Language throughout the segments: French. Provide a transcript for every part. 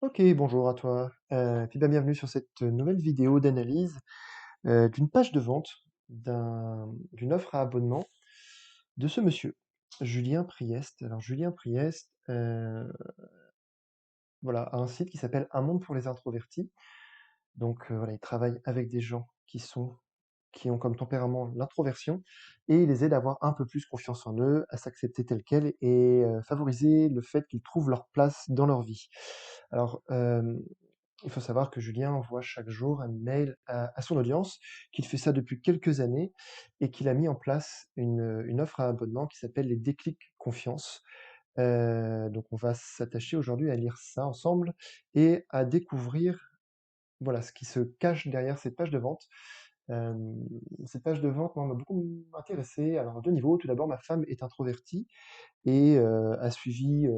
Ok, bonjour à toi. Puis bienvenue sur cette nouvelle vidéo d'analyse d'une page de vente d'une offre à abonnement de ce monsieur, Julien Priest. Alors Julien Priest, voilà, a un site qui s'appelle Un monde pour les introvertis. Donc voilà, il travaille avec des gens qui ont comme tempérament l'introversion et il les aide à avoir un peu plus confiance en eux, à s'accepter tels quels et favoriser le fait qu'ils trouvent leur place dans leur vie. Alors, il faut savoir que Julien envoie chaque jour un mail à son audience, qu'il fait ça depuis quelques années et qu'il a mis en place une offre à abonnement qui s'appelle les déclics confiance. Donc on va s'attacher aujourd'hui à lire ça ensemble et à découvrir voilà, ce qui se cache derrière cette page de vente. Cette page de vente, moi, m'a beaucoup intéressé. Alors, à deux niveaux. Tout d'abord, ma femme est introvertie et a suivi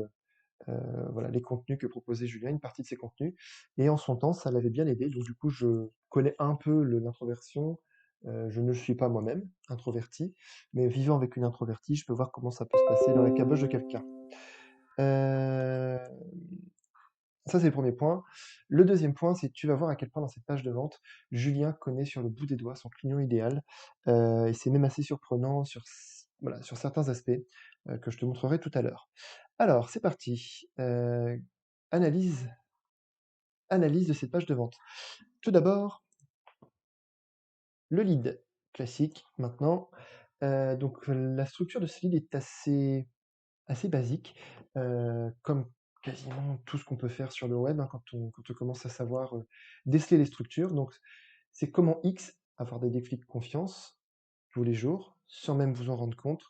voilà, les contenus que proposait Julien, une partie de ses contenus. Et en son temps, ça l'avait bien aidé. Donc, du coup, je connais un peu l'introversion. Je ne le suis pas moi-même, introverti, mais vivant avec une introvertie, je peux voir comment ça peut se passer dans la caboche de quelqu'un. Euh, Ça, c'est le premier point. Le deuxième point, c'est que tu vas voir à quel point dans cette page de vente, Julien connaît sur le bout des doigts son client idéal. Et c'est même assez surprenant voilà, sur certains aspects que je te montrerai tout à l'heure. Alors, c'est parti. Analyse, analyse de cette page de vente. Tout d'abord, le lead classique maintenant. Donc, la structure de ce lead est assez basique, comme quasiment tout ce qu'on peut faire sur le web, hein, quand on commence à savoir déceler les structures. Donc, c'est comment X avoir des déclics de confiance tous les jours, sans même vous en rendre compte,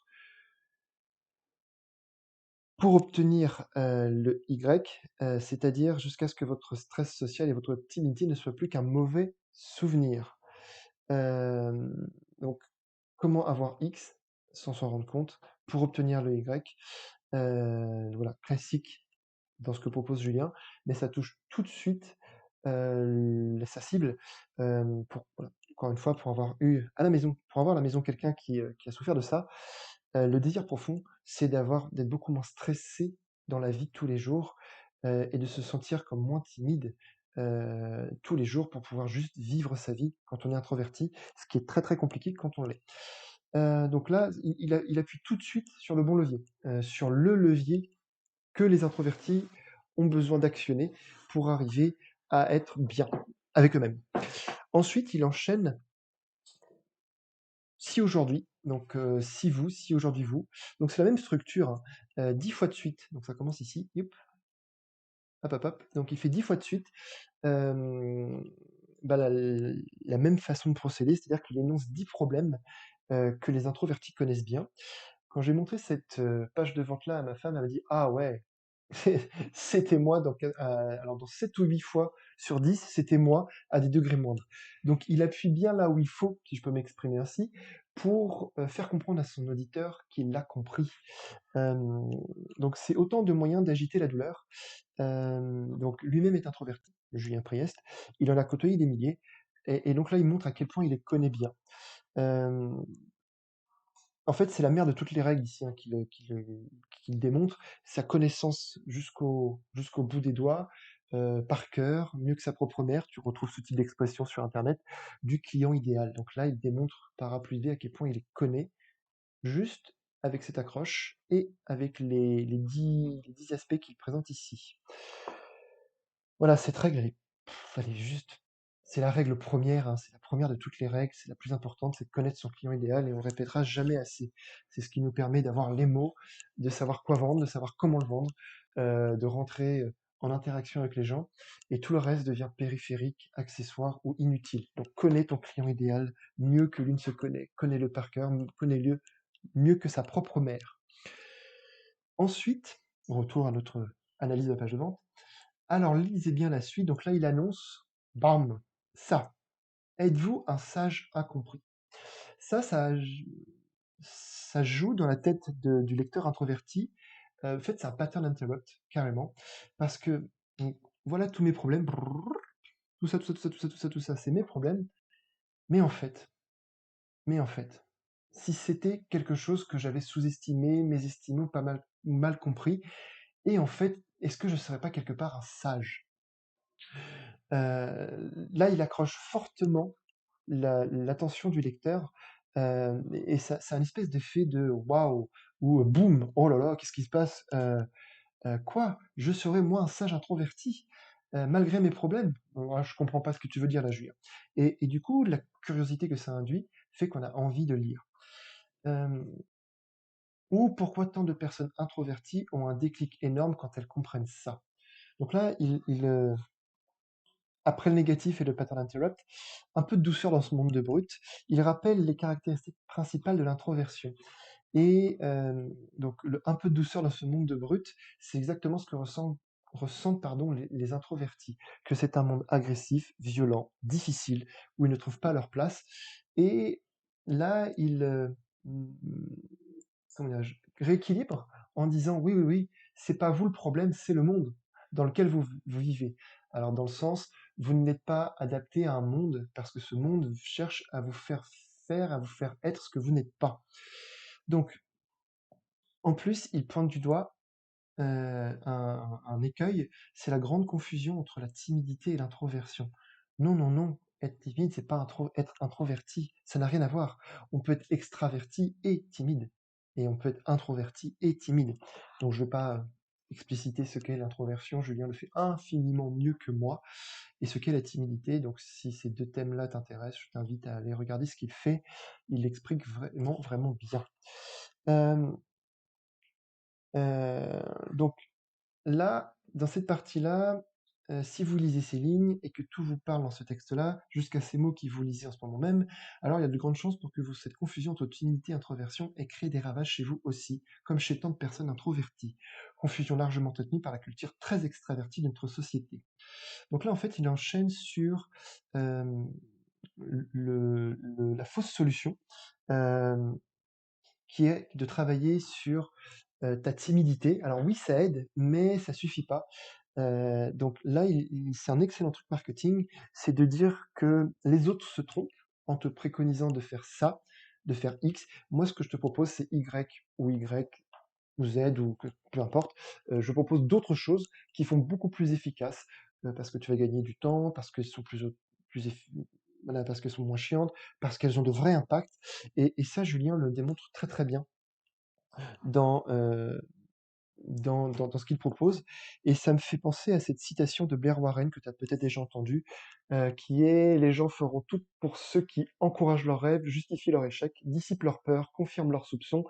pour obtenir le Y, c'est-à-dire jusqu'à ce que votre stress social et votre timidité ne soient plus qu'un mauvais souvenir. Euh, donc, comment avoir X sans s'en rendre compte pour obtenir le Y. Voilà, classique dans ce que propose Julien, mais ça touche tout de suite sa cible. Voilà, encore une fois, pour avoir eu à la maison, pour avoir à la maison quelqu'un qui a souffert de ça, le désir profond, c'est d'être beaucoup moins stressé dans la vie de tous les jours et de se sentir comme moins timide tous les jours pour pouvoir juste vivre sa vie quand on est introverti, ce qui est très très compliqué quand on l'est. Donc là, il appuie tout de suite sur le bon levier, sur le levier que les introvertis ont besoin d'actionner pour arriver à être bien avec eux-mêmes. Ensuite, il enchaîne si aujourd'hui, donc si vous, si aujourd'hui vous. Donc c'est la même structure, hein, 10 fois de suite. Donc ça commence ici, hop, hop, hop, hop. Donc il fait 10 fois de suite bah, la même façon de procéder, c'est-à-dire qu'il énonce 10 problèmes que les introvertis connaissent bien. Quand j'ai montré cette page de vente-là à ma femme, elle m'a dit: «Ah ouais, c'était moi alors dans 7 ou 8 fois sur 10, c'était moi à des degrés moindres». Donc il appuie bien là où il faut, si je peux m'exprimer ainsi, pour faire comprendre à son auditeur qu'il l'a compris. Hem, donc c'est autant de moyens d'agiter la douleur. Donc lui-même est introverti, Julien Priest. Il en a côtoyé des milliers et donc là, il montre à quel point il les connaît bien. Hem, En fait, c'est la mère de toutes les règles ici, hein, qu'il démontre. Sa connaissance jusqu'au bout des doigts, par cœur, mieux que sa propre mère, tu retrouves ce type d'expression sur internet, du client idéal. Donc là, il démontre par A plus B à quel point il les connaît, juste avec cette accroche et avec les 10 aspects qu'il présente ici. Voilà, cette règle, elle est juste c'est la règle première, hein, c'est la première de toutes les règles, c'est la plus importante, c'est de connaître son client idéal et on répétera jamais assez. C'est ce qui nous permet d'avoir les mots, de savoir quoi vendre, de savoir comment le vendre, de rentrer en interaction avec les gens et tout le reste devient périphérique, accessoire ou inutile. Donc connais ton client idéal mieux que l'une se connaît, connais-le par cœur, connais-le mieux que sa propre mère. Ensuite, retour à notre analyse de la page de vente. Alors lisez bien la suite, donc là il annonce, bam, ça. Êtes-vous un sage incompris? Ça joue dans la tête du lecteur introverti. En fait, c'est un pattern interrupt, carrément, parce que donc, voilà tous mes problèmes, brrr, tout ça, tout ça, tout ça, tout ça, tout ça, tout ça, c'est mes problèmes. Mais en fait, mais en fait, si c'était quelque chose que j'avais sous-estimé, mésestimé ou pas mal, ou mal compris, et en fait, est-ce que je serais pas quelque part un sage? Là, il accroche fortement l'attention du lecteur, et ça a une espèce d'effet de waouh ou boum, oh là là, qu'est-ce qui se passe? Quoi? Je serais moi un sage introverti, malgré mes problèmes? Moi, je comprends pas ce que tu veux dire là, Julien. Et du coup, la curiosité que ça induit fait qu'on a envie de lire. Euh, ou pourquoi tant de personnes introverties ont un déclic énorme quand elles comprennent ça? Donc là, après le négatif et le pattern interrupt, un peu de douceur dans ce monde de brut, il rappelle les caractéristiques principales de l'introversion. Et donc un peu de douceur dans ce monde de brut, c'est exactement ce que ressentent pardon, les introvertis, que c'est un monde agressif, violent, difficile, où ils ne trouvent pas leur place. Et là, mm, comment dirais-je, rééquilibre en disant oui, oui, oui, c'est pas vous le problème, c'est le monde dans lequel vous vivez. Alors dans le sens, vous n'êtes pas adapté à un monde parce que ce monde cherche à vous faire faire, à vous faire être ce que vous n'êtes pas. Donc, en plus, il pointe du doigt un écueil, c'est la grande confusion entre la timidité et l'introversion. Non, non, non, être timide, c'est pas être introverti, ça n'a rien à voir. On peut être extraverti et timide, et on peut être introverti et timide. Donc je ne vais pas expliciter ce qu'est l'introversion, Julien le fait infiniment mieux que moi, et ce qu'est la timidité. Donc si ces deux thèmes-là t'intéressent, je t'invite à aller regarder ce qu'il fait, il l'explique vraiment, vraiment bien. Euh, donc là, dans cette partie-là, si vous lisez ces lignes et que tout vous parle dans ce texte-là, jusqu'à ces mots que vous lisez en ce moment même, alors il y a de grandes chances pour que cette confusion entre timidité et introversion ait créé des ravages chez vous aussi, comme chez tant de personnes introverties. Confusion largement entretenue par la culture très extravertie de notre société. Donc là, en fait, il enchaîne sur euh, la fausse solution, euh, qui est de travailler sur ta timidité. Alors oui, ça aide, mais ça suffit pas. Donc là, c'est un excellent truc marketing, c'est de dire que les autres se trompent en te préconisant de faire ça, de faire X. Moi, ce que je te propose, c'est Y ou Y ou Z ou peu importe. Je propose d'autres choses qui font beaucoup plus efficaces parce que tu vas gagner du temps, parce qu'elles sont plus voilà, parce qu'elles sont moins chiantes, parce qu'elles ont de vrais impacts. Et ça, Julien le démontre très très bien dans, dans ce qu'il propose. Et ça me fait penser à cette citation de Blair Warren que tu as peut-être déjà entendue, qui est: les gens feront tout pour ceux qui encouragent leurs rêves, justifient leur échec, dissipent leurs peurs, confirment leurs soupçons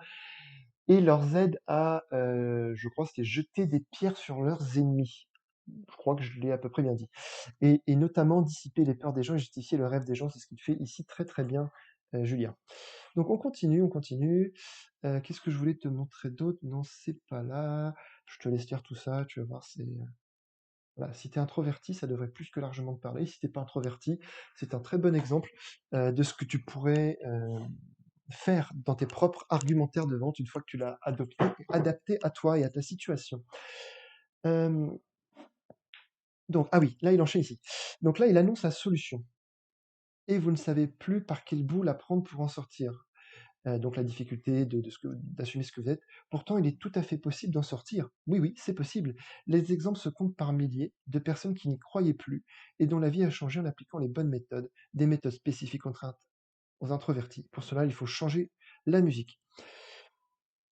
et leur aident à, je crois, c'était jeter des pierres sur leurs ennemis. Je crois que je l'ai à peu près bien dit. Et notamment dissiper les peurs des gens et justifier le rêve des gens, c'est ce qu'il fait ici très très bien, Julien. Donc on continue, on continue. Qu'est-ce que je voulais te montrer d'autre? Non, c'est pas là. Je te laisse lire tout ça, tu vas voir, voilà, si tu es introverti, ça devrait plus que largement te parler. Si t'es pas introverti, c'est un très bon exemple de ce que tu pourrais faire dans tes propres argumentaires de vente une fois que tu l'as adapté à toi et à ta situation. Euh, donc, ah oui, là il enchaîne ici. Donc là, il annonce la solution. Et vous ne savez plus par quel bout la prendre pour en sortir. Donc la difficulté d'assumer ce que vous êtes. Pourtant, il est tout à fait possible d'en sortir. Oui, oui, c'est possible. Les exemples se comptent par milliers de personnes qui n'y croyaient plus et dont la vie a changé en appliquant les bonnes méthodes, des méthodes spécifiques aux introvertis. Pour cela, il faut changer la musique.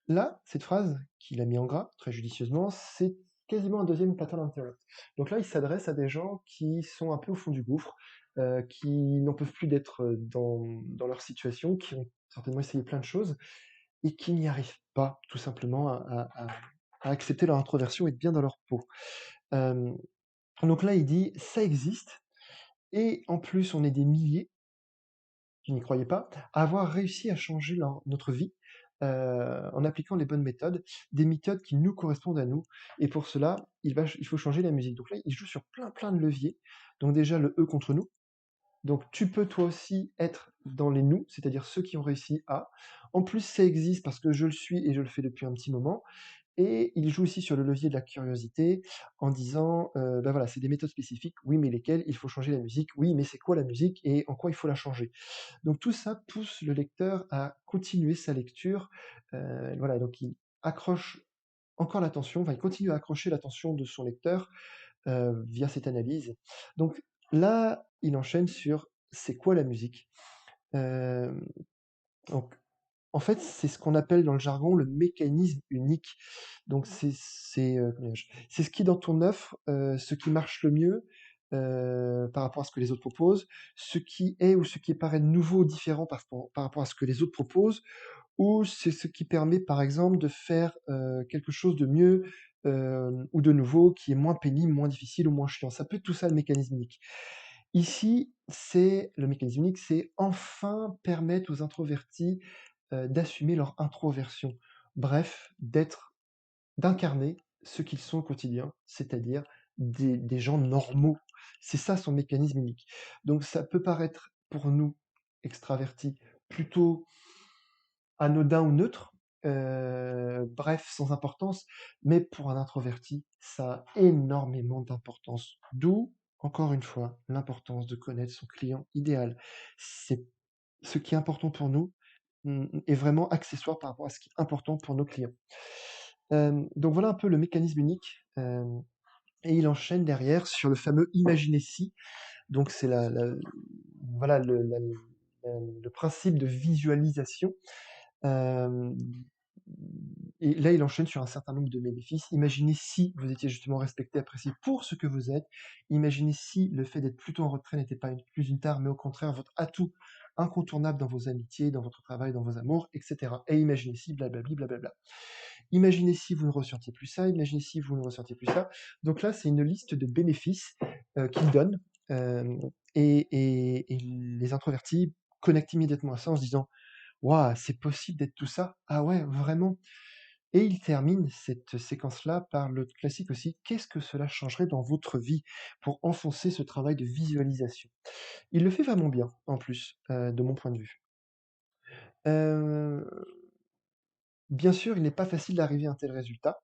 Là, cette phrase qu'il a mis en gras, très judicieusement, c'est quasiment un deuxième pattern interrupt. Donc là, il s'adresse à des gens qui sont un peu au fond du gouffre, qui n'en peuvent plus d'être dans leur situation, qui ont certainement essayé plein de choses, et qui n'y arrivent pas, tout simplement, à accepter leur introversion et être bien dans leur peau. Euh, donc là, il dit, ça existe, et en plus, on est des milliers qui n'y croyaient pas, à avoir réussi à changer notre vie en appliquant les bonnes méthodes, des méthodes qui nous correspondent à nous. Et pour cela, il faut changer la musique. Donc là, il joue sur plein plein de leviers. Donc déjà, le E contre nous. Donc tu peux toi aussi être dans les nous, c'est-à-dire ceux qui ont réussi à. En plus, ça existe parce que je le suis et je le fais depuis un petit moment. Et il joue aussi sur le levier de la curiosité en disant, bah voilà, c'est des méthodes spécifiques, oui, mais lesquelles? Il faut changer la musique, oui, mais c'est quoi la musique et en quoi il faut la changer? Donc tout ça pousse le lecteur à continuer sa lecture. Voilà, donc il accroche encore l'attention, enfin il continue à accrocher l'attention de son lecteur via cette analyse. Donc là, il enchaîne sur c'est quoi la musique? Hem, donc en fait, c'est ce qu'on appelle dans le jargon le mécanisme unique. Donc comment dirais-je? C'est ce qui dans ton offre, ce qui marche le mieux, par rapport à ce que les autres proposent, ce qui est ou ce qui paraît nouveau ou différent par rapport à ce que les autres proposent, ou c'est ce qui permet, par exemple, de faire, quelque chose de mieux, ou de nouveau qui est moins pénible, moins difficile ou moins chiant. Ça peut être tout ça le mécanisme unique. Ici, c'est le mécanisme unique, c'est enfin permettre aux introvertis, d'assumer leur introversion. Bref, d'incarner ce qu'ils sont au quotidien, c'est-à-dire des gens normaux. C'est ça son mécanisme unique. Donc ça peut paraître pour nous, extravertis, plutôt anodin ou neutre, bref, sans importance, mais pour un introverti, ça a énormément d'importance. D'où, encore une fois, l'importance de connaître son client idéal. C'est ce qui est important pour nous, est vraiment accessoire par rapport à ce qui est important pour nos clients. Donc voilà un peu le mécanisme unique, et il enchaîne derrière sur le fameux imaginer si. Donc c'est voilà le principe de visualisation. Hem, et là, il enchaîne sur un certain nombre de bénéfices. Imaginez si vous étiez justement respecté, apprécié pour ce que vous êtes. Imaginez si le fait d'être plutôt en retrait n'était pas plus une tare, mais au contraire votre atout incontournable dans vos amitiés, dans votre travail, dans vos amours, etc. Et imaginez si blablabli, blablabla. Imaginez si vous ne ressentiez plus ça, imaginez si vous ne ressentiez plus ça. Donc là, c'est une liste de bénéfices qu'il donne. Et les introvertis connectent immédiatement à ça en se disant waouh, c'est possible d'être tout ça? Ah ouais, vraiment? Et il termine cette séquence-là par le classique aussi: «Qu'est-ce que cela changerait dans votre vie?» pour enfoncer ce travail de visualisation. Il le fait vraiment bien, en plus, de mon point de vue. Heu, bien sûr, il n'est pas facile d'arriver à un tel résultat.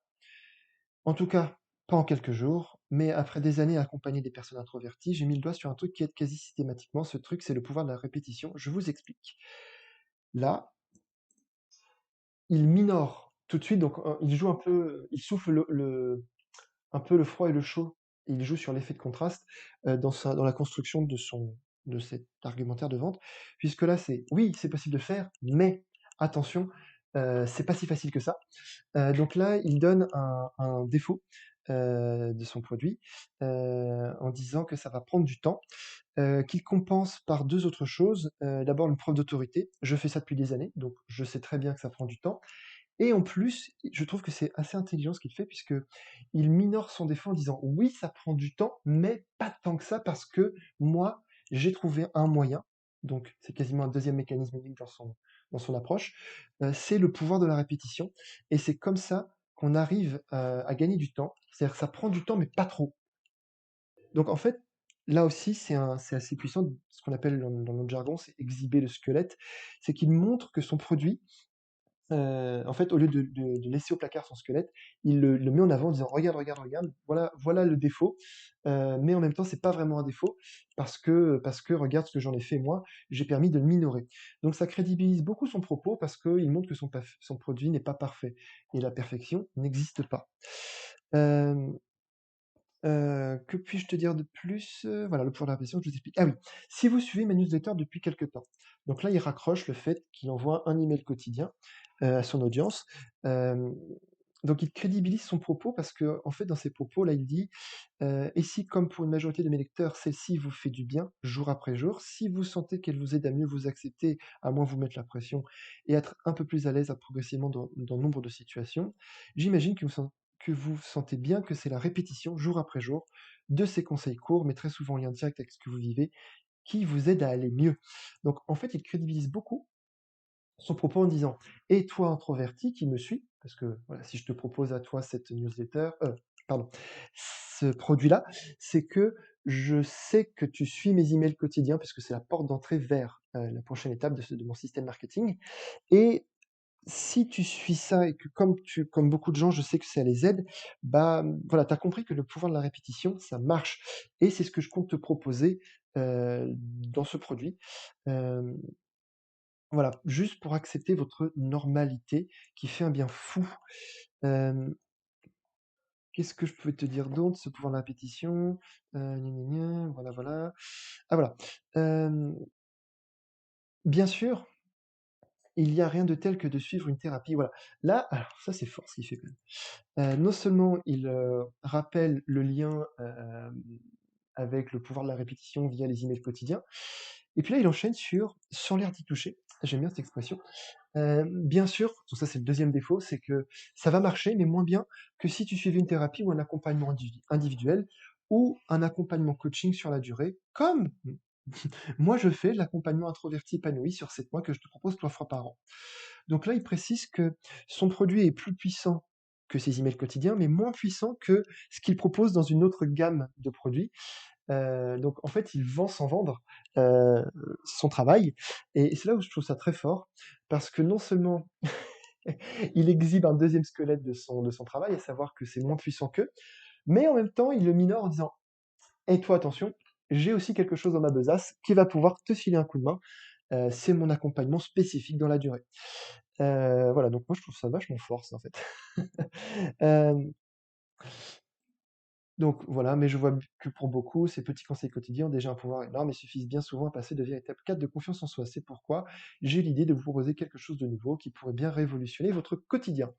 En tout cas, pas en quelques jours, mais après des années à accompagner des personnes introverties, j'ai mis le doigt sur un truc qui aide quasi systématiquement. Ce truc, c'est le pouvoir de la répétition. Je vous explique. Là, il minore tout de suite, donc il joue un peu, il souffle un peu le froid et le chaud. Il joue sur l'effet de contraste dans la construction de cet argumentaire de vente, puisque là c'est oui, c'est possible de faire, mais attention, c'est pas si facile que ça. Donc là, il donne un défaut de son produit en disant que ça va prendre du temps, qu'il compense par deux autres choses. D'abord une preuve d'autorité. Je fais ça depuis des années, donc je sais très bien que ça prend du temps. Et en plus, je trouve que c'est assez intelligent ce qu'il fait puisque il minore son défaut en disant: «Oui, ça prend du temps, mais pas tant que ça parce que moi, j'ai trouvé un moyen». Donc c'est quasiment un deuxième mécanisme unique dans son approche, c'est le pouvoir de la répétition et c'est comme ça qu'on arrive, à gagner du temps. C'est-à-dire que ça prend du temps, mais pas trop. Donc en fait, là aussi, c'est assez puissant, ce qu'on appelle dans notre jargon, c'est exhiber le squelette. C'est qu'il montre que son produit, en fait, au lieu de laisser au placard son squelette, il le met en avant en disant: «Regarde, regarde, regarde, voilà le défaut, mais en même temps, c'est pas vraiment un défaut parce que regarde ce que j'en ai fait moi, j'ai permis de le minorer». Donc ça crédibilise beaucoup son propos parce qu'il montre que son produit n'est pas parfait et la perfection n'existe pas. Hem que puis-je te dire de plus? Voilà, le pouvoir de la répétition, je vous explique. Ah oui, si vous suivez ma newsletter depuis quelque temps, donc là, il raccroche le fait qu'il envoie un email quotidien, à son audience. Hem, donc il crédibilise son propos parce que en fait, dans ses propos, là, il dit: «Et si, comme pour une majorité de mes lecteurs, celle-ci vous fait du bien, jour après jour, si vous sentez qu'elle vous aide à mieux vous accepter, à moins vous mettre la pression et être un peu plus à l'aise à progressivement dans nombre de situations, j'imagine que vous sentez bien que c'est la répétition, jour après jour, de ces conseils courts, mais très souvent en lien direct avec ce que vous vivez, qui vous aide à aller mieux». Donc en fait, il crédibilise beaucoup son propos en disant: «Et toi introverti qui me suis», parce que voilà, si je te propose à toi cette newsletter, pardon, ce produit-là, c'est que je sais que tu suis mes emails quotidiens puisque c'est la porte d'entrée vers, la prochaine étape de mon système marketing et si tu suis ça et que comme beaucoup de gens, je sais que ça les aide, bah, voilà, tu as compris que le pouvoir de la répétition, ça marche et c'est ce que je compte te proposer, dans ce produit. Hem voilà, juste pour accepter votre normalité qui fait un bien fou. Hem, Qu'est-ce que je peux te dire d'autre? Ce pouvoir de la répétition, gna gna gna, voilà, voilà. Ah voilà, hem, bien sûr, il y a rien de tel que de suivre une thérapie, voilà. Là, alors ça c'est fort ce qu'il fait quand même. Non seulement il, rappelle le lien, avec le pouvoir de la répétition via les emails quotidiens, et puis là il enchaîne sur «sans l'air d'y toucher». J'aime bien cette expression. Bien sûr, donc ça c'est le deuxième défaut, c'est que ça va marcher, mais moins bien que si tu suivais une thérapie ou un accompagnement individuel ou un accompagnement coaching sur la durée, comme moi je fais l'accompagnement introverti épanoui sur 7 mois que je te propose 3 fois par an. Donc là, il précise que son produit est plus puissant que ses emails quotidiens, mais moins puissant que ce qu'il propose dans une autre gamme de produits. Donc en fait, il vend sans vendre, heu, son travail, et c'est là où je trouve ça très fort parce que non seulement il exhibe un deuxième squelette de son travail, à savoir que c'est moins puissant qu'eux, mais en même temps, il le minore en disant: «Et toi attention, j'ai aussi quelque chose dans ma besace qui va pouvoir te filer un coup de main, c'est mon accompagnement spécifique dans la durée». Voilà, donc moi je trouve ça vachement fort ça, en fait. Hem, donc voilà, mais je vois que pour beaucoup, ces petits conseils quotidiens ont déjà un pouvoir énorme et suffisent bien souvent à passer de véritables cadres de confiance en soi. C'est pourquoi j'ai l'idée de vous proposer quelque chose de nouveau qui pourrait bien révolutionner votre quotidien.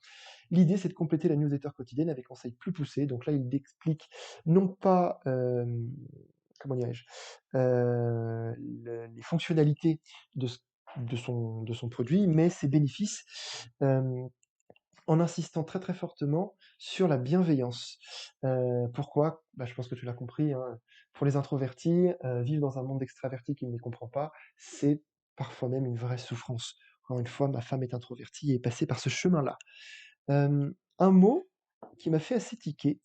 L'idée, c'est de compléter la newsletter quotidienne avec des conseils plus poussés. Donc là, il explique non pas, comment dirais-je, les fonctionnalités de, de son produit, mais ses bénéfices. Euh, En insistant très, très fortement sur la bienveillance. Pourquoi? Bah, je pense que tu l'as compris, hein, pour les introvertis, vivre dans un monde d'extravertis qui ne les comprend pas, c'est parfois même une vraie souffrance. Encore une fois, ma femme est introvertie et est passée par ce chemin-là. Un mot qui m'a fait assez tiquer,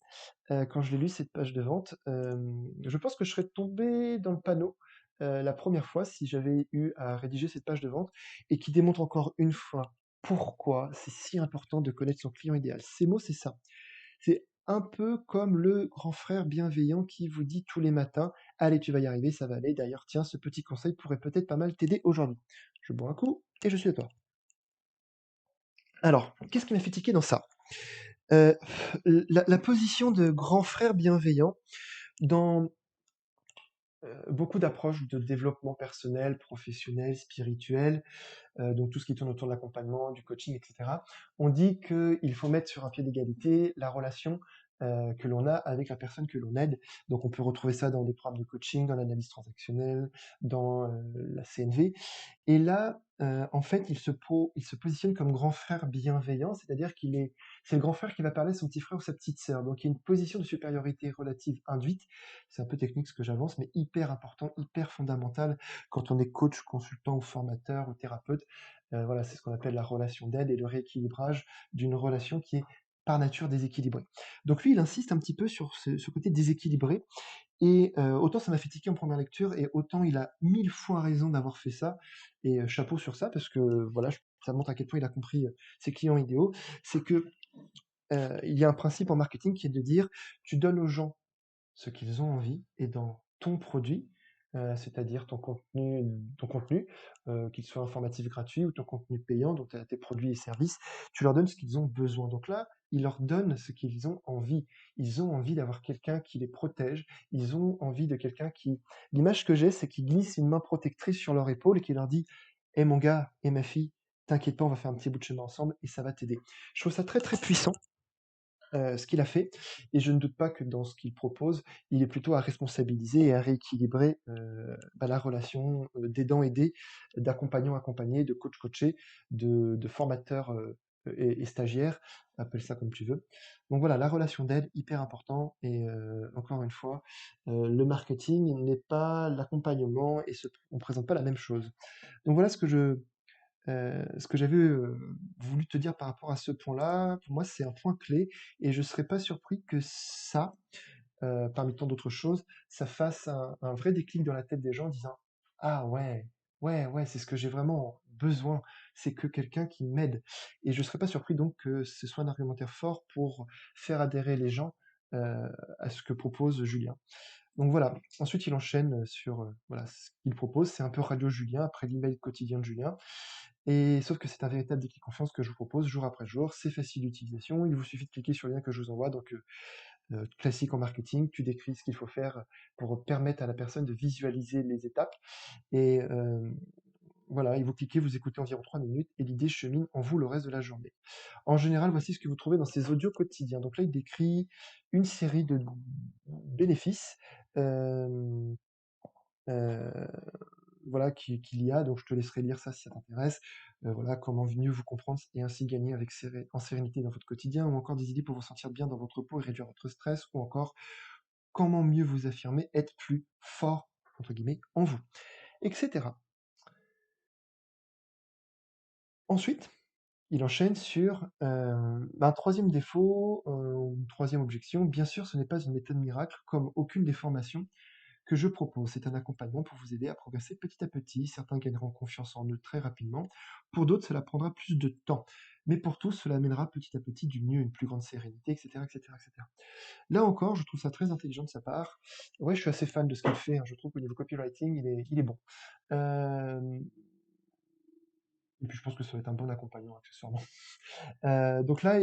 quand je l'ai lu cette page de vente, je pense que je serais tombé dans le panneau, la première fois si j'avais eu à rédiger cette page de vente et qui démontre encore une fois pourquoi c'est si important de connaître son client idéal. Ces mots, c'est ça. C'est un peu comme le grand frère bienveillant qui vous dit tous les matins: «Allez, tu vas y arriver, ça va aller. D'ailleurs, tiens, ce petit conseil pourrait peut-être pas mal t'aider aujourd'hui». Je bois un coup et je suis à toi. Alors, qu'est-ce qui m'a fait tiquer dans ça? Heu, la position de grand frère bienveillant dans, beaucoup d'approches de développement personnel, professionnel, spirituel, donc tout ce qui tourne autour de l'accompagnement, du coaching, et cetera. On dit qu'il faut mettre sur un pied d'égalité la relation, que l'on a avec la personne que l'on aide. Donc on peut retrouver ça dans des programmes de coaching, dans l'analyse transactionnelle, dans, la CNV. Et là, en fait, il se positionne comme grand frère bienveillant, c'est-à-dire c'est le grand frère qui va parler à son petit frère ou sa petite sœur. Donc il y a une position de supériorité relative induite. C'est un peu technique ce que j'avance, mais hyper important, hyper fondamental quand on est coach, consultant ou formateur ou thérapeute. Voilà, c'est ce qu'on appelle la relation d'aide et le rééquilibrage d'une relation qui est par nature déséquilibrée. Donc lui, il insiste un petit peu sur ce côté déséquilibré, et autant ça m'a fait tiquer en première lecture et autant il a 1000 fois raison d'avoir fait ça, et chapeau sur ça parce que voilà, ça montre à quel point il a compris, ses clients idéaux. C'est que, il y a un principe en marketing qui est de dire: «Tu donnes aux gens ce qu'ils ont envie et dans ton produit, c'est-à-dire ton contenu, qu'il soit informatif gratuit ou ton contenu payant, donc tes produits et services, tu leur donnes ce qu'ils ont besoin». Donc là, il leur donne ce qu'ils ont envie. Ils ont envie d'avoir quelqu'un qui les protège, ils ont envie de quelqu'un qui l'image que j'ai, c'est qui glisse une main protectrice sur leur épaule et qui leur dit: «Eh mon gars et ma fille, t'inquiète pas, on va faire un petit bout de chemin ensemble et ça va t'aider». Je trouve ça très, très puissant, ce qu'il a fait, et je ne doute pas que dans ce qu'il propose, il est plutôt à responsabiliser et à rééquilibrer, bah, la relation, d'aidant aidé, d'accompagnant accompagné, de coach coaché, de formateur, et stagiaire, appelle ça comme tu veux. Donc voilà, la relation d'aide, hyper important, et encore une fois, le marketing n'est pas l'accompagnement et on présente pas la même chose. Donc voilà ce que j'avais, voulu te dire par rapport à ce point-là. Pour moi, c'est un point clé et je serais pas surpris que ça, parmi tant d'autres choses, ça fasse un vrai déclic dans la tête des gens en disant: «Ah ouais, ouais, ouais, c'est ce que j'ai vraiment besoin, c'est que quelqu'un qui m'aide», et je serais pas surpris donc que ce soit un argumentaire fort pour faire adhérer les gens, heu, à ce que propose Julien. Donc voilà. Ensuite, il enchaîne, sur, voilà, ce qu'il propose. C'est un peu Radio Julien après l'email quotidien de Julien. Et sauf que c'est un véritable déclic confiance que je vous propose jour après jour. C'est facile d'utilisation. Il vous suffit de cliquer sur le lien que je vous envoie. Donc, classique en marketing, tu décris ce qu'il faut faire pour permettre à la personne de visualiser les étapes. Et voilà, et vous cliquez, vous écoutez environ 3 minutes et l'idée chemine en vous le reste de la journée. En général, voici ce que vous trouvez dans ces audios quotidiens. Donc là, il décrit une série de bénéfices. euh, euh, voilà, qu'il y a, donc je te laisserai lire ça si ça t'intéresse. Voilà, comment mieux vous comprendre et ainsi gagner avec en sérénité dans votre quotidien, ou encore des idées pour vous sentir bien dans votre peau et réduire votre stress, ou encore comment mieux vous affirmer, être plus fort, entre guillemets, en vous, etc. Ensuite, il enchaîne sur un troisième défaut, une troisième objection. Bien sûr, ce n'est pas une méthode miracle, comme aucune des formations que je propose. C'est un accompagnement pour vous aider à progresser petit à petit. Certains gagneront confiance en eux très rapidement. Pour d'autres, cela prendra plus de temps. Mais pour tous, cela amènera petit à petit du mieux, une plus grande sérénité, etc., etc., etc. Là encore, je trouve ça très intelligent de sa part. Ouais, je suis assez fan de ce qu'il fait, hein. Je trouve qu'au niveau copywriting, il est bon. Euh, et puis je pense que ça va être un bon accompagnant, accessoirement. Donc là,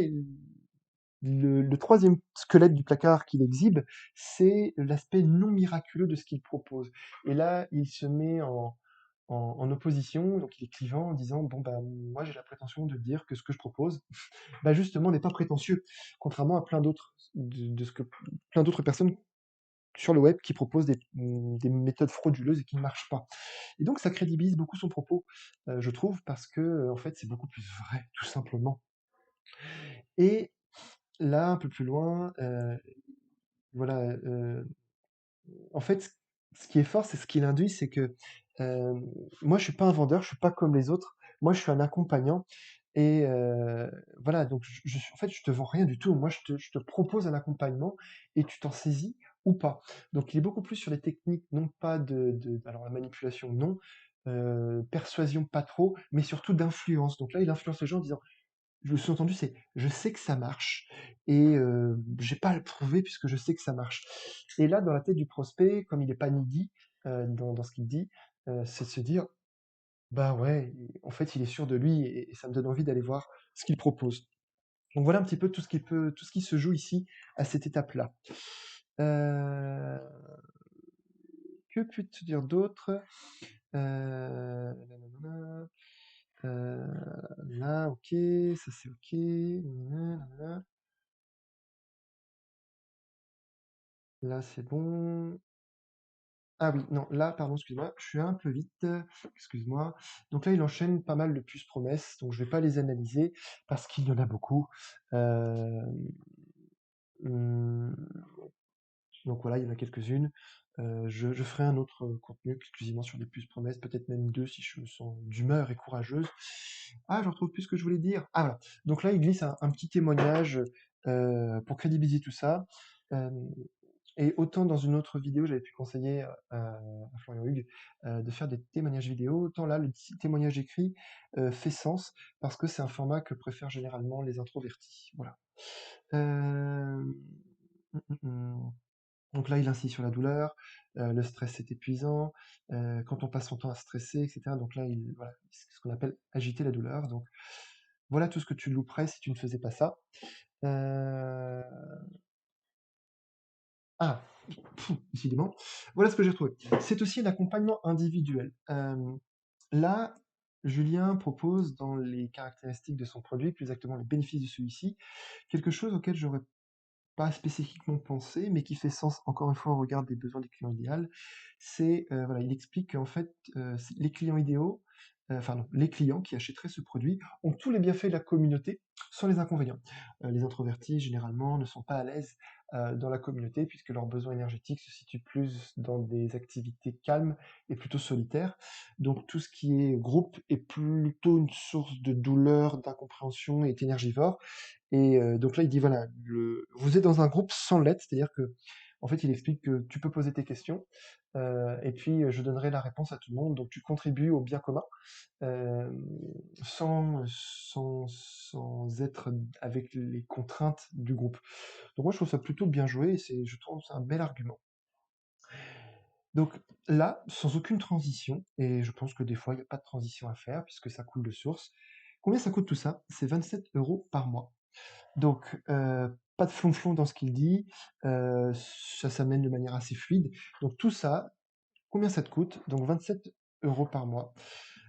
le troisième squelette du placard qu'il exhibe, c'est l'aspect non miraculeux de ce qu'il propose. Et là, il se met en opposition, donc il est clivant en disant, bon, bah, moi j'ai la prétention de dire que ce que je propose, bah, justement, n'est pas prétentieux, contrairement à plein d'autres, de ce que plein d'autres personnes sur le web qui proposent des méthodes frauduleuses et qui ne marchent pas. Et donc ça crédibilise beaucoup son propos, je trouve, parce que en fait c'est beaucoup plus vrai, tout simplement. Et là, un peu plus loin, voilà, en fait, ce qui est fort, c'est ce qu'il induit, c'est que moi, je suis pas un vendeur, je suis pas comme les autres. Moi, je suis un accompagnant. Et voilà, donc en fait, je te vends rien du tout. Moi, je te propose un accompagnement et tu t'en saisis ou pas. Donc, il est beaucoup plus sur les techniques, non pas alors la manipulation, non, persuasion, pas trop, mais surtout d'influence. Donc là, il influence les gens en disant, le sous-entendu, c'est je sais que ça marche et j'ai pas à le prouver puisque je sais que ça marche. Et là, dans la tête du prospect, comme il n'est pas needy dans ce qu'il dit, c'est de se dire bah ouais, en fait, il est sûr de lui et ça me donne envie d'aller voir ce qu'il propose. Donc voilà un petit peu tout ce qui se joue ici à cette étape-là. Euh, que puis te dire d'autre? Nanana. Euh, là, ok, ça c'est ok. Nanana. Là, c'est bon. Ah oui, non, là, pardon, excuse-moi, je suis un peu vite, excuse-moi. Donc là, il enchaîne pas mal de puces promesses, donc je vais pas les analyser parce qu'il y en a beaucoup. Euh, hum, donc voilà, il y en a quelques-unes. Je ferai un autre contenu exclusivement sur les puces promesses, peut-être même deux si je me sens d'humeur et courageuse. Ah, je retrouve plus ce que je voulais dire. Ah voilà. Donc là, il glisse un petit témoignage pour crédibiliser tout ça. Euh, et autant dans une autre vidéo, j'avais pu conseiller à Florian Hugues de faire des témoignages vidéo, autant là, le témoignage écrit fait sens parce que c'est un format que préfèrent généralement les introvertis. Voilà. Euh, hum, hum, hum. Donc là, il insiste sur la douleur, le stress c'est épuisant, quand on passe son temps à stresser, etc. Donc là, voilà, c'est ce qu'on appelle agiter la douleur. Donc voilà tout ce que tu louperais si tu ne faisais pas ça. Euh, Ah, décidément. Voilà ce que j'ai trouvé. C'est aussi un accompagnement individuel. Là, Julien propose dans les caractéristiques de son produit, plus exactement les bénéfices de celui-ci, quelque chose auquel j'aurais pas spécifiquement pensé, mais qui fait sens encore une fois au regard des besoins des clients idéaux. C'est voilà, il explique qu'en fait, les clients idéaux, enfin non, les clients qui achèteraient ce produit ont tous les bienfaits de la communauté sans les inconvénients. Les introvertis généralement ne sont pas à l'aise dans la communauté puisque leurs besoins énergétiques se situent plus dans des activités calmes et plutôt solitaires. Donc tout ce qui est groupe est plutôt une source de douleur, d'incompréhension et est énergivore. Et donc là, il dit voilà, vous êtes dans un groupe sans l'être, c'est-à-dire que, en fait, il explique que tu peux poser tes questions, et puis je donnerai la réponse à tout le monde. Donc tu contribues au bien commun, euh, sans être avec les contraintes du groupe. Donc moi, je trouve ça plutôt bien joué, et je trouve que c'est un bel argument. Donc là, sans aucune transition, et je pense que des fois, il n'y a pas de transition à faire puisque ça coule de source. Combien ça coûte tout ça? C'est 27 € par mois. Donc, pas de flonflon dans ce qu'il dit, ça s'amène de manière assez fluide. Donc tout ça, combien ça te coûte? Donc 27 € par mois.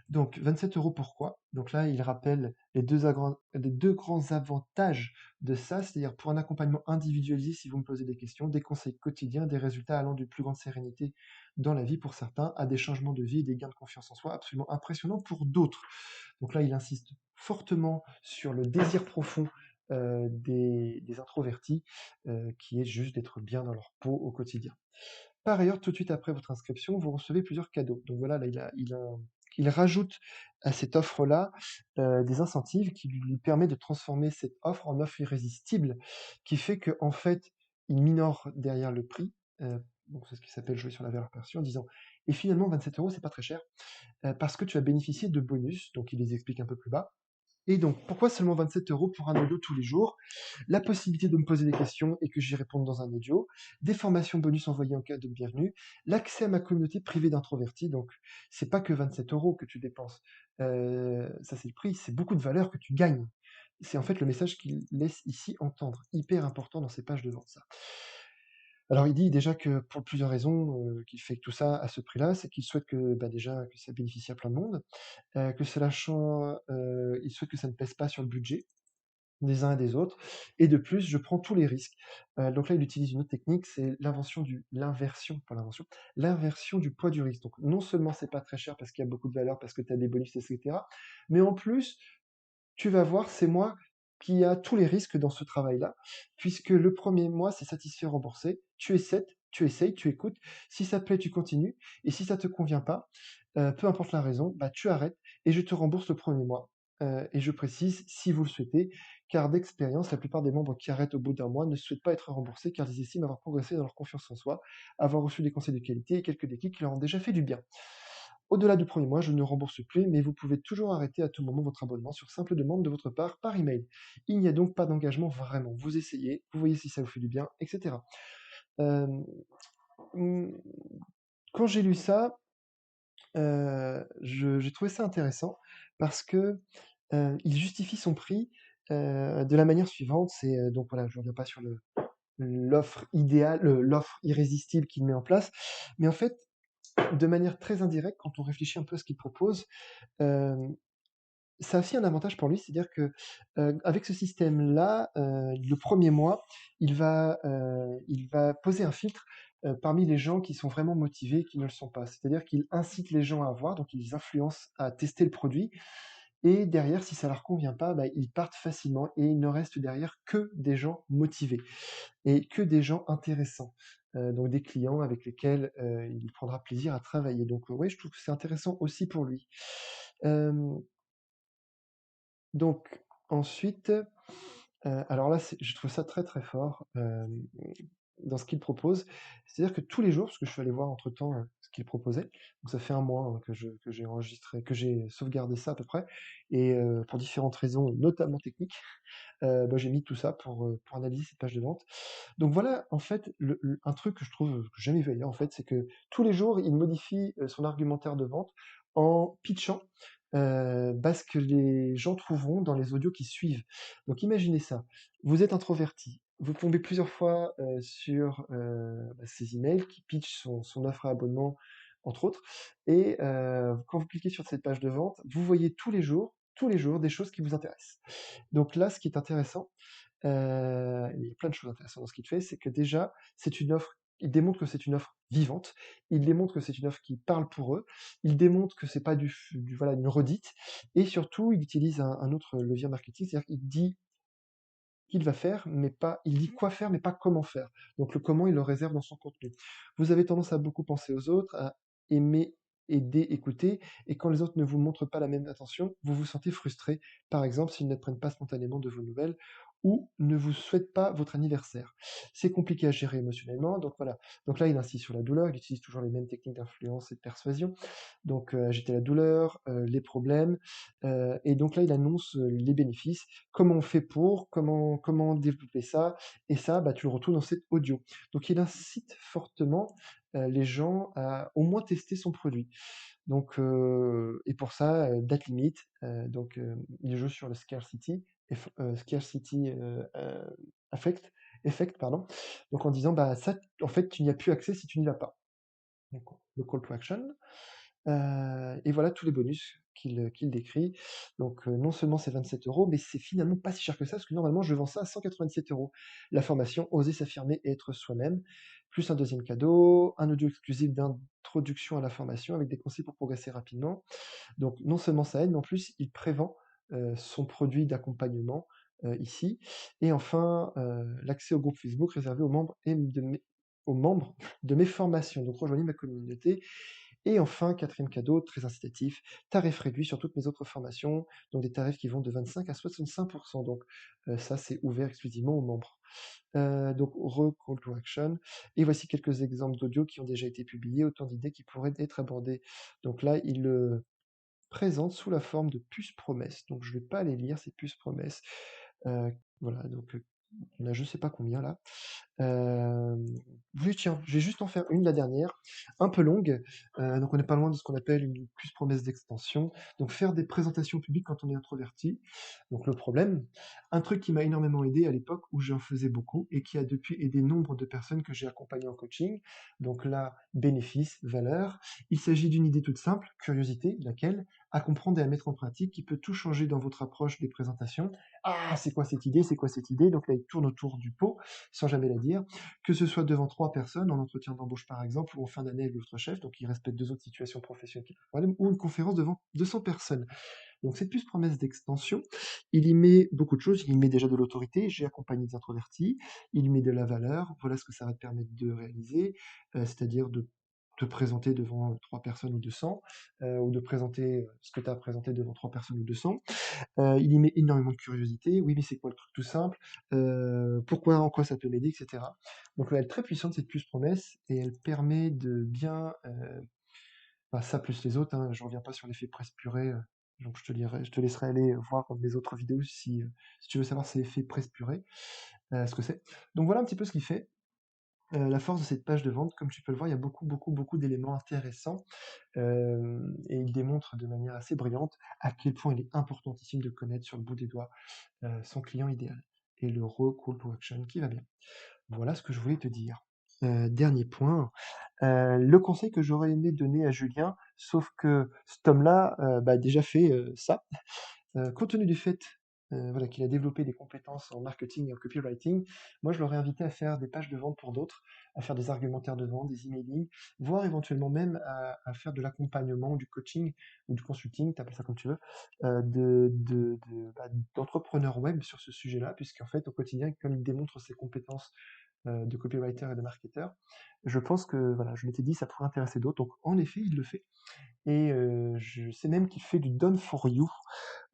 Donc 27 € pourquoi? Donc là, il rappelle les deux grands avantages de ça, c'est-à-dire pour un accompagnement individualisé, si vous me posez des questions, des conseils quotidiens, des résultats allant d'une plus grande sérénité dans la vie pour certains, à des changements de vie et des gains de confiance en soi absolument impressionnants pour d'autres. Donc là, il insiste fortement sur le désir profond des introvertis, qui est juste d'être bien dans leur peau au quotidien. Par ailleurs, tout de suite après votre inscription, vous recevez plusieurs cadeaux. Donc voilà, là, il rajoute à cette offre-là des incentives qui lui permettent de transformer cette offre en offre irrésistible, qui fait que en fait, il minore derrière le prix. Donc c'est ce qui s'appelle jouer sur la valeur perçue en disant et finalement 27 € c'est pas très cher parce que tu vas bénéficier de bonus. Donc il les explique un peu plus bas. Et donc, pourquoi seulement 27 € pour un audio tous les jours? La possibilité de me poser des questions et que j'y réponde dans un audio, des formations bonus envoyées en cadeau de bienvenue, l'accès à ma communauté privée d'introvertis. Donc, c'est pas que 27 € que tu dépenses. Ça, c'est le prix, c'est beaucoup de valeur que tu gagnes. C'est en fait le message qu'il laisse ici entendre, hyper important dans ces pages de vente, ça. Alors, il dit déjà que pour plusieurs raisons, qu'il fait tout ça à ce prix-là, c'est qu'il souhaite que, bah, déjà, que ça bénéficie à plein de monde, que cela il souhaite que ça ne pèse pas sur le budget des uns et des autres. Et de plus, je prends tous les risques. Donc là, il utilise une autre technique, c'est l'inversion du poids du risque. Donc non seulement c'est pas très cher parce qu'il y a beaucoup de valeur, parce que tu as des bonus, etc. Mais en plus, tu vas voir, c'est moi qui a tous les risques dans ce travail-là, puisque le premier mois, c'est satisfait, remboursé. Tu essayes, tu écoutes. Si ça te plaît, tu continues. Et si ça te convient pas, peu importe la raison, bah, tu arrêtes et je te rembourse le premier mois. Et je précise, si vous le souhaitez, car d'expérience, la plupart des membres qui arrêtent au bout d'un mois ne souhaitent pas être remboursés car ils estiment avoir progressé dans leur confiance en soi, avoir reçu des conseils de qualité et quelques déclics qui leur ont déjà fait du bien. Au-delà du premier mois, je ne rembourse plus, mais vous pouvez toujours arrêter à tout moment votre abonnement sur simple demande de votre part par email. Il n'y a donc pas d'engagement vraiment. Vous essayez, vous voyez si ça vous fait du bien, etc. Euh, hum, Quand j'ai lu ça, j'ai trouvé ça intéressant parce que il justifie son prix de la manière suivante. C'est donc voilà, je ne reviens pas sur l'offre idéale, l'offre irrésistible qu'il met en place, mais en fait, de manière très indirecte, quand on réfléchit un peu à ce qu'il propose, euh, ça a aussi un avantage pour lui, c'est-à-dire que avec ce système-là, le premier mois, il va poser un filtre parmi les gens qui sont vraiment motivés et qui ne le sont pas. C'est-à-dire qu'il incite les gens à voir, donc il les influence à tester le produit, et derrière, si ça leur convient pas, bah, ils partent facilement et il ne reste derrière que des gens motivés et que des gens intéressants. Donc des clients avec lesquels il prendra plaisir à travailler. Donc oui, je trouve que c'est intéressant aussi pour lui. Euh, donc ensuite, alors là, je trouve ça très très fort dans ce qu'il propose. C'est-à-dire que tous les jours, parce que je suis allé voir entre-temps ce qu'il proposait, donc ça fait un mois que j'ai enregistré, que j'ai sauvegardé ça à peu près, et pour différentes raisons, notamment techniques, bah, j'ai mis tout ça pour analyser cette page de vente. Donc voilà, en fait, un truc que je trouve que j'ai jamais vu ailleurs, en fait, c'est que tous les jours, il modifie son argumentaire de vente en pitchant ce que les gens trouveront dans les audios qui suivent. Donc imaginez ça, vous êtes introverti, vous tombez plusieurs fois sur ces emails qui pitchent son offre à abonnement, entre autres, et quand vous cliquez sur cette page de vente, vous voyez tous les jours, des choses qui vous intéressent. Donc là, ce qui est intéressant, il y a plein de choses intéressantes dans ce qu'il fait, c'est que déjà, c'est une offre, il démontre que c'est une offre vivante, il démontre que c'est une offre qui parle pour eux, il démontre que c'est pas voilà, une redite, et surtout, il utilise un autre levier marketing, c'est-à-dire qu'il dit qu'il va faire, mais pas, il dit quoi faire, mais pas comment faire. Donc le comment, il le réserve dans son contenu. Vous avez tendance à beaucoup penser aux autres, à aimer, aider, écouter, et quand les autres ne vous montrent pas la même attention, vous vous sentez frustré. Par exemple, s'ils ne prennent pas spontanément de vos nouvelles, ou ne vous souhaitent pas votre anniversaire. C'est compliqué à gérer émotionnellement, donc voilà. Donc là, il insiste sur la douleur, il utilise toujours les mêmes techniques d'influence et de persuasion. Donc agiter la douleur, les problèmes, et donc là, il annonce les bénéfices, comment on fait pour, comment développer ça, et ça, bah, tu le retrouves dans cet audio. Donc il incite fortement les gens à au moins tester son produit. Donc, et pour ça, date limite, il joue sur le scarcity, scarcity affect, effect, pardon. Donc en disant, bah ça, en fait, tu n'y as plus accès si tu n'y vas pas. Donc, le call to action. Et voilà tous les bonus qu'il décrit. Donc, non seulement c'est 27 €, mais c'est finalement pas si cher que ça, parce que normalement je vends ça à 197 €. La formation Oser s'affirmer et être soi-même, plus un deuxième cadeau, un audio exclusif d'introduction à la formation avec des conseils pour progresser rapidement. Donc non seulement ça aide, mais en plus il prévend son produit d'accompagnement ici. Et enfin, l'accès au groupe Facebook réservé aux membres de mes formations. Donc rejoignez ma communauté. Et enfin, quatrième cadeau, très incitatif, tarif réduit sur toutes mes autres formations, donc des tarifs qui vont de 25 à 65%. Donc ça, c'est ouvert exclusivement aux membres. Donc, call to action. Et voici quelques exemples d'audio qui ont déjà été publiés, autant d'idées qui pourraient être abordées. Donc là, il présente sous la forme de puces promesses. Donc je vais pas les lire, ces puces promesses. Voilà, donc il y en a je sais pas combien là. Oui, tiens, je vais juste en faire une, la dernière, un peu longue. Donc on n'est pas loin de ce qu'on appelle une plus promesse d'extension. Donc faire des présentations publiques quand on est introverti. Donc le problème, un truc qui m'a énormément aidé à l'époque où j'en faisais beaucoup et qui a depuis aidé nombre de personnes que j'ai accompagnées en coaching. Donc là, bénéfice, valeur. Il s'agit d'une idée toute simple, curiosité, laquelle, à comprendre et à mettre en pratique, qui peut tout changer dans votre approche des présentations. Ah, c'est quoi cette idée? C'est quoi cette idée? Donc là, il tourne autour du pot sans jamais la dire, que ce soit devant 3 personnes, en entretien d'embauche par exemple, ou en fin d'année avec votre chef, donc il respecte 2 autres situations professionnelles qui posent problème, ou une conférence devant 200 personnes. Donc cette plus promesse d'extension, il y met beaucoup de choses, il y met déjà de l'autorité, j'ai accompagné des introvertis, il y met de la valeur, voilà ce que ça va te permettre de réaliser, c'est-à-dire de te présenter devant 3 personnes ou 200, ou de présenter ce que tu as présenté devant 3 personnes ou 200. Il y met énormément de curiosité. Oui, mais c'est quoi le truc tout simple? Pourquoi, en quoi ça peut m'aider, etc. Donc, elle est très puissante, cette puce promesse, et elle permet de bien, bah, ça plus les autres, hein, je reviens pas sur l'effet presse purée, donc je te laisserai aller voir mes autres vidéos si tu veux savoir c'est l'effet presse purée, ce que c'est. Donc voilà un petit peu ce qu'il fait. La force de cette page de vente, comme tu peux le voir, il y a beaucoup, beaucoup, beaucoup d'éléments intéressants. Et il démontre de manière assez brillante à quel point il est importantissime de connaître sur le bout des doigts son client idéal et le call to action qui va bien. Voilà ce que je voulais te dire. Dernier point, le conseil que j'aurais aimé donner à Julien, sauf que cet homme-là bah, a déjà fait ça. Compte tenu du fait voilà, qu'il a développé des compétences en marketing et en copywriting, moi je l'aurais invité à faire des pages de vente pour d'autres, à faire des argumentaires de vente, des emailing, voire éventuellement même à faire de l'accompagnement, du coaching ou du consulting, t'appelles ça comme tu veux, d'entrepreneurs web sur ce sujet-là, puisqu'en fait au quotidien, comme il démontre ses compétences de copywriter et de marketeur, je pense que voilà, je m'étais dit ça pourrait intéresser d'autres. Donc en effet, il le fait. Et je sais même qu'il fait du done for you.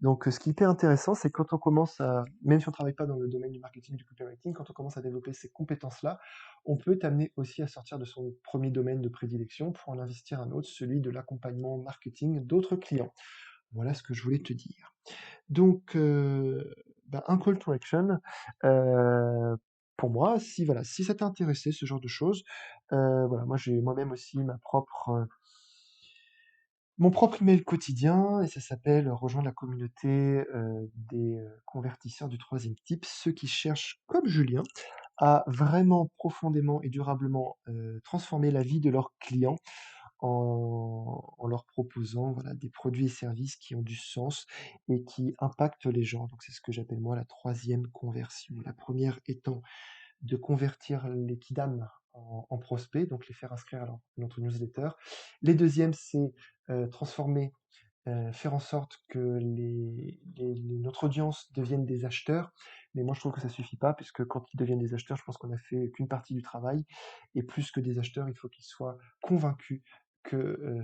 Donc, ce qui est hyper intéressant, c'est quand on commence à, même si on ne travaille pas dans le domaine du marketing, du copywriting, quand on commence à développer ces compétences-là, on peut t'amener aussi à sortir de son premier domaine de prédilection pour en investir un autre, celui de l'accompagnement marketing d'autres clients. Voilà ce que je voulais te dire. Donc, un call to action, euh, pour moi, si voilà, si ça t'a intéressé, ce genre de choses, voilà, moi j'ai moi-même aussi mon propre email quotidien, et ça s'appelle rejoindre la communauté des convertisseurs du troisième type, ceux qui cherchent, comme Julien, à vraiment profondément et durablement transformer la vie de leurs clients en leur proposant voilà, des produits et services qui ont du sens et qui impactent les gens. Donc c'est ce que j'appelle moi la troisième conversion. La première étant de convertir les kidam en prospects, donc les faire inscrire à notre newsletter. Les deuxièmes, c'est transformer, faire en sorte que notre audience devienne des acheteurs. Mais moi, je trouve que ça suffit pas, puisque quand ils deviennent des acheteurs, je pense qu'on a fait qu'une partie du travail. Et plus que des acheteurs, il faut qu'ils soient convaincus que,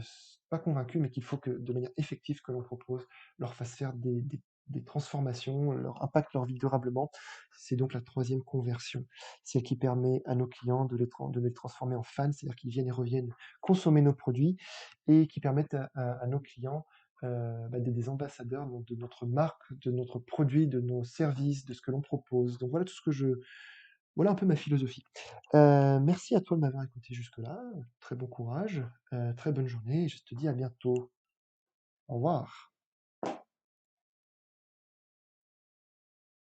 pas convaincus, mais qu'il faut que, de manière effective, que l'on propose leur fasse faire des des transformations, leur impactent leur vie durablement. C'est donc la troisième conversion, celle qui permet à nos clients de les transformer en fans, c'est-à-dire qu'ils viennent et reviennent consommer nos produits et qui permettent à nos clients d'être des ambassadeurs de notre marque, de notre produit, de nos services, de ce que l'on propose. Donc voilà tout ce que voilà un peu ma philosophie. Merci à toi de m'avoir écouté jusque-là. Très bon courage, très bonne journée et je te dis à bientôt. Au revoir.